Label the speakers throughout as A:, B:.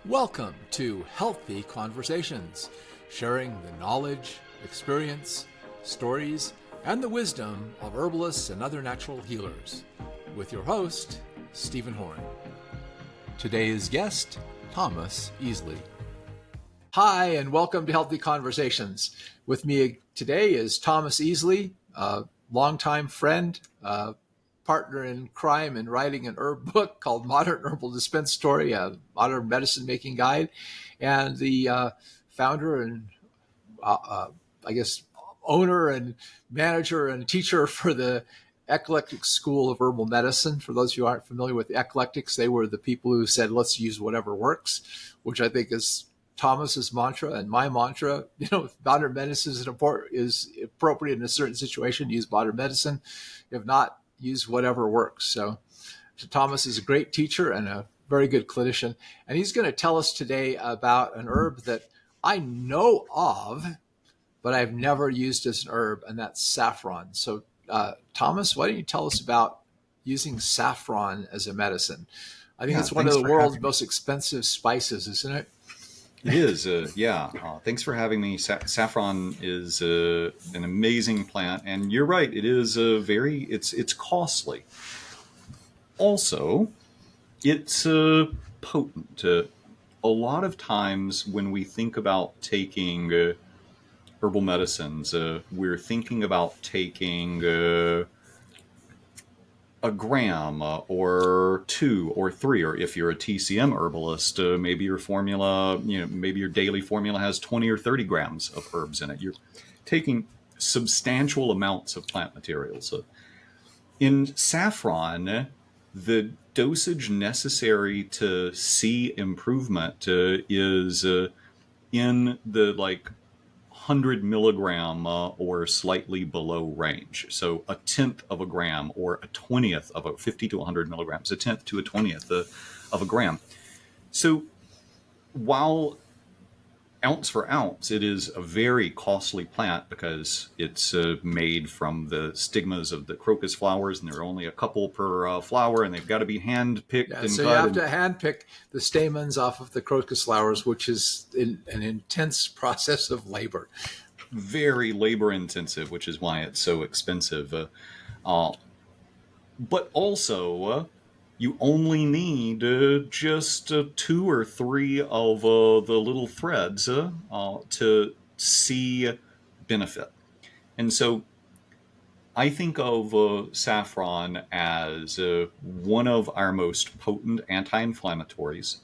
A: Welcome to Healthy Conversations, sharing the knowledge, experience, stories, and the wisdom of herbalists and other natural healers, with your host, Stephen Horn. Today's guest, Thomas Easley. Hi, and welcome to Healthy Conversations. With me today is Thomas Easley, a longtime friend, partner in crime and writing an herb book called Modern Herbal Dispensatory, a modern medicine making guide, and the founder and owner and manager and teacher for the Eclectic School of Herbal Medicine. For those who aren't familiar with the Eclectics, they were the people who said, let's use whatever works, which I think is Thomas's mantra and my mantra. Modern medicine is appropriate in a certain situation. Use modern medicine. If not, use whatever works. So Thomas is a great teacher and a very good clinician. And he's going to tell us today about an herb that I know of, but I've never used as an herb, and that's saffron. So Thomas, why don't you tell us about using saffron as a medicine? I think it's one of the world's most expensive spices, isn't it?
B: It is, thanks for having me. Saffron is an amazing plant, and you're right. It is it's costly. Also, it's potent. A lot of times when we think about taking herbal medicines, we're thinking about taking a gram or 2 or 3, or if you're a TCM herbalist, maybe your formula, maybe your daily formula has 20 or 30 grams of herbs in it. You're taking substantial amounts of plant materials. In saffron, the dosage necessary to see improvement is in the 100 milligram or slightly below range. So a tenth of a gram or a 20th of a 50 to 100 milligrams, a tenth to a 20th of a gram. So while ounce for ounce, it is a very costly plant because it's made from the stigmas of the crocus flowers, and there are only a couple per flower, and they've got to be hand-picked and
A: so
B: cut.
A: You have to hand-pick the stamens off of the crocus flowers, which is an intense process of labor.
B: Very labor-intensive, which is why it's so expensive. But also, you only need just 2 or 3 of the little threads to see benefit. And so I think of saffron as one of our most potent anti-inflammatories.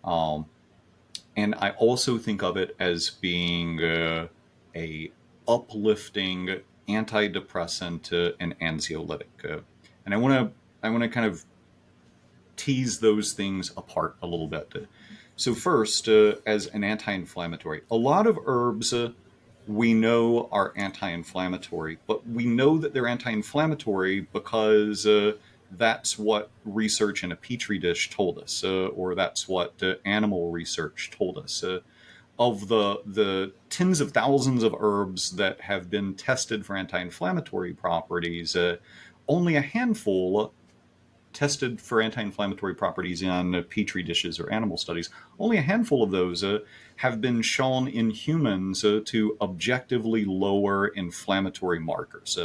B: And I also think of it as being a uplifting antidepressant and anxiolytic. And I want to kind of tease those things apart a little bit. So first, as an anti-inflammatory, a lot of herbs we know are anti-inflammatory, but we know that they're anti-inflammatory because that's what research in a petri dish told us, or that's what animal research told us. Of the tens of thousands of herbs that have been tested for anti-inflammatory properties, only a handful tested for anti-inflammatory properties in petri dishes or animal studies. Only a handful of those have been shown in humans to objectively lower inflammatory markers.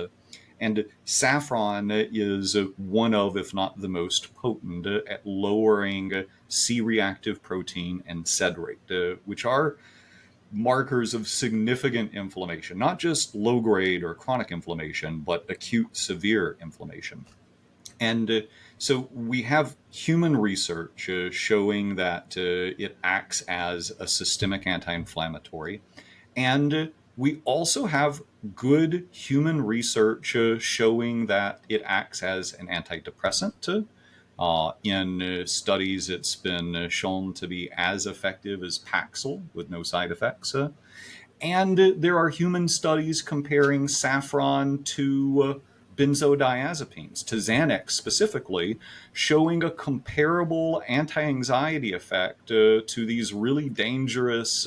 B: And saffron is one of, if not the most potent, at lowering C-reactive protein and sed rate, which are markers of significant inflammation, not just low-grade or chronic inflammation, but acute severe inflammation. And so we have human research showing that it acts as a systemic anti-inflammatory. And we also have good human research showing that it acts as an antidepressant. In studies, it's been shown to be as effective as Paxil with no side effects. And there are human studies comparing saffron to benzodiazepines, to Xanax specifically, showing a comparable anti-anxiety effect to these really dangerous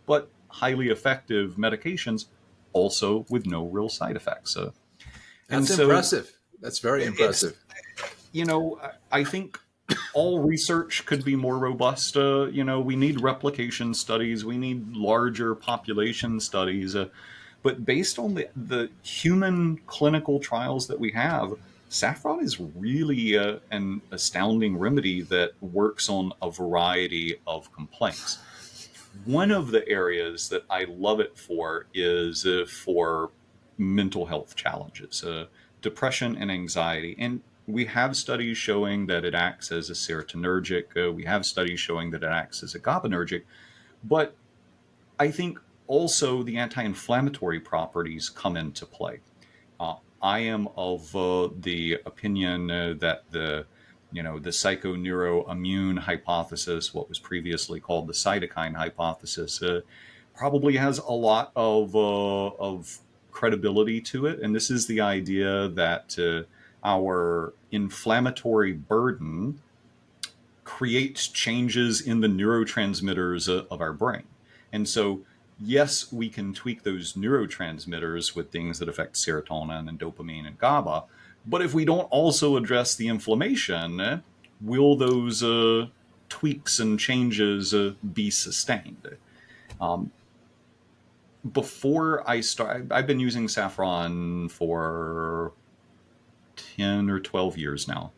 B: but highly effective medications, also with no real side effects.
A: That's impressive. That's very impressive.
B: I think all research could be more robust. We need replication studies, we need larger population studies. But based on the human clinical trials that we have, saffron is really an astounding remedy that works on a variety of complaints. One of the areas that I love it for is for mental health challenges, depression and anxiety. And we have studies showing that it acts as a serotonergic. We have studies showing that it acts as a GABAergic. But I think also the anti-inflammatory properties come into play. I am of the opinion that the psychoneuroimmune hypothesis, what was previously called the cytokine hypothesis, probably has a lot of credibility to it. And this is the idea that our inflammatory burden creates changes in the neurotransmitters of our brain. And so, yes, we can tweak those neurotransmitters with things that affect serotonin and dopamine and GABA. But if we don't also address the inflammation, will those tweaks and changes be sustained? Um, Before I start, I've been using saffron for 10 or 12 years now.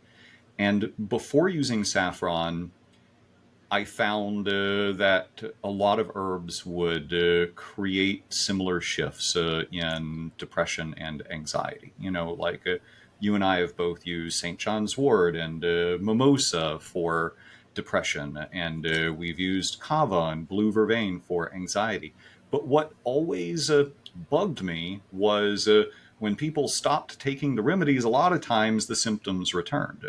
B: And before using saffron, I found that a lot of herbs would create similar shifts in depression and anxiety. Like you and I have both used St. John's wort and mimosa for depression, and we've used kava and blue vervain for anxiety. But what always bugged me was when people stopped taking the remedies, a lot of times the symptoms returned.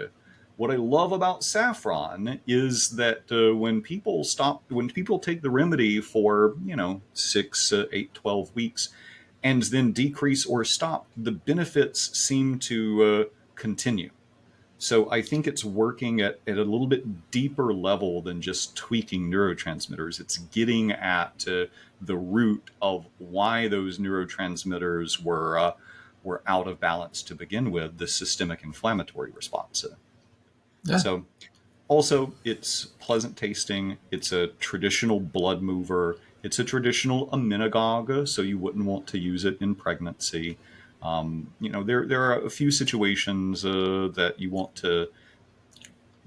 B: What I love about saffron is that when people take the remedy for 6, 8, 12 weeks, and then decrease or stop, the benefits seem to continue. So I think it's working at a little bit deeper level than just tweaking neurotransmitters. It's getting at the root of why those neurotransmitters were out of balance to begin with, the systemic inflammatory response.
A: Yeah.
B: So also, it's pleasant tasting. It's a traditional blood mover. It's a traditional aminogogue, so you wouldn't want to use it in pregnancy. There are a few situations that you want to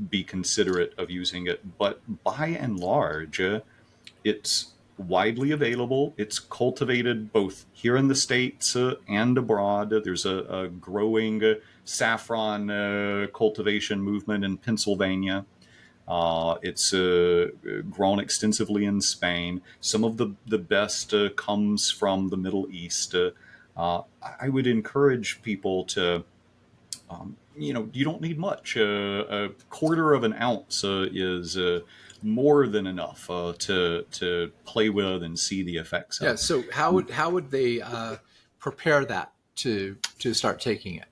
B: be considerate of using it, but by and large, it's widely available. It's cultivated both here in the States and abroad. There's a growing saffron cultivation movement in Pennsylvania. It's grown extensively in Spain. Some of the best comes from the Middle East. I would encourage people to, you don't need much. A quarter of an ounce is more than enough to play with and see the effects
A: Yeah.
B: of.
A: So how would they prepare that to start taking it?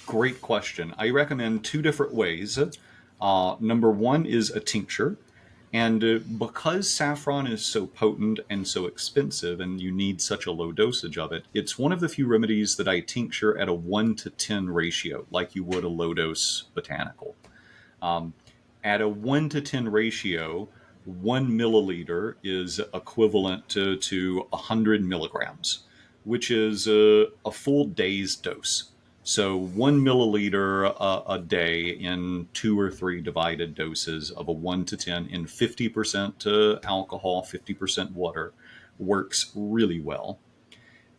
B: Great question. I recommend two different ways. Number one is a tincture. And because saffron is so potent and so expensive, and you need such a low dosage of it, it's one of the few remedies that I tincture at a 1 to 10 ratio, like you would a low dose botanical. Um, at a 1 to 10 ratio, 1 milliliter is equivalent to 100 milligrams, which is a full day's dose. So 1 milliliter a day in 2 or 3 divided doses of a 1 to 10 in 50% alcohol, 50% water works really well.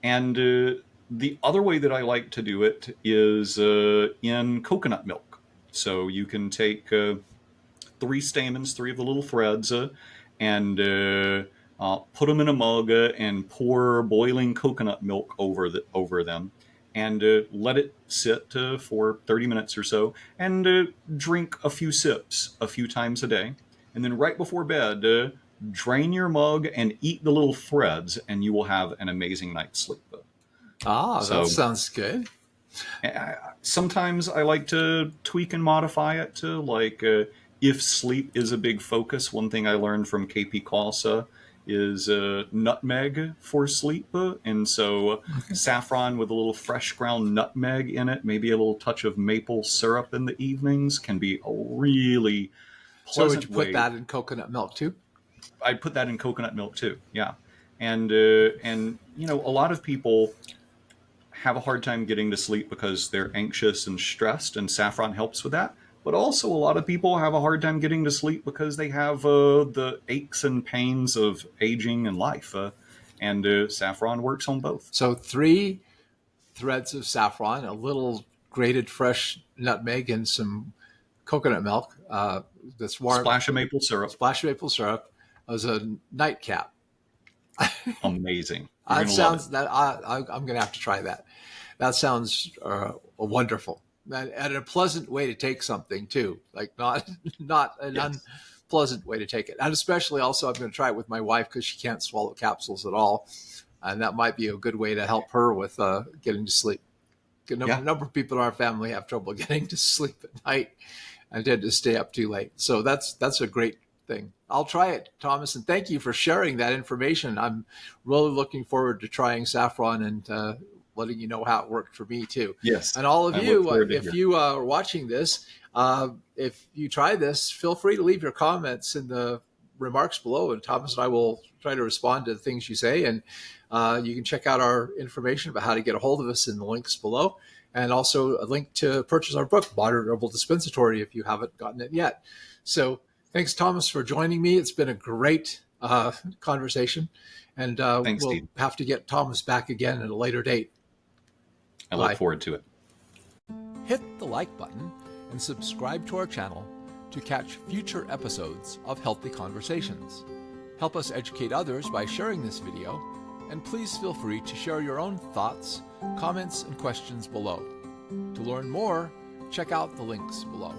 B: And the other way that I like to do it is in coconut milk. So you can take 3 stamens, 3 of the little threads, and put them in a mug and pour boiling coconut milk over them, and let it sit for 30 minutes or so, and drink a few sips a few times a day. And then right before bed, drain your mug and eat the little threads, and you will have an amazing night's sleep.
A: Ah, that
B: So
A: sounds good.
B: sometimes I like to tweak and modify it to, like, if sleep is a big focus. One thing I learned from KP Klausa is nutmeg for sleep. And so saffron with a little fresh ground nutmeg in it, maybe a little touch of maple syrup in the evenings, can be a really
A: So would you
B: pleasant
A: put
B: way.
A: that in coconut milk too?
B: I'd put that in coconut milk too. Yeah. And a lot of people have a hard time getting to sleep because they're anxious and stressed, and saffron helps with that. But also, a lot of people have a hard time getting to sleep because they have the aches and pains of aging and life. And saffron works on both.
A: So 3 threads of saffron, a little grated fresh nutmeg, and some coconut milk that's warm,
B: Splash of maple syrup.
A: splash of maple syrup as a nightcap.
B: Amazing. You're
A: That
B: going to love
A: sounds
B: it.
A: that I'm going to have to try that. That sounds wonderful, and a pleasant way to take something too. Like not an
B: Yes.
A: unpleasant way to take it. And especially also, I'm going to try it with my wife because she can't swallow capsules at all, and that might be a good way to help her with getting to sleep. A
B: Yeah.
A: number of people in our family have trouble getting to sleep at night and tend to stay up too late. So that's a great thing. I'll try it, Thomas, and thank you for sharing that information. I'm really looking forward to trying saffron and letting you know how it worked for me too.
B: Yes.
A: And all of
B: I look
A: you,
B: forward to
A: if
B: hearing.
A: you are watching this, if you try this, feel free to leave your comments in the remarks below, and Thomas and I will try to respond to the things you say. And you can check out our information about how to get a hold of us in the links below, and also a link to purchase our book, Modern Herbal Dispensatory, if you haven't gotten it yet. So thanks, Thomas, for joining me. It's been a great conversation, and
B: Thanks,
A: we'll
B: Steve.
A: have to get Thomas back again at a later date.
B: I
A: Bye.
B: look forward to it.
A: Hit the like button and subscribe to our channel to catch future episodes of Healthy Conversations. Help us educate others by sharing this video, and please feel free to share your own thoughts, comments, and questions below. To learn more, check out the links below.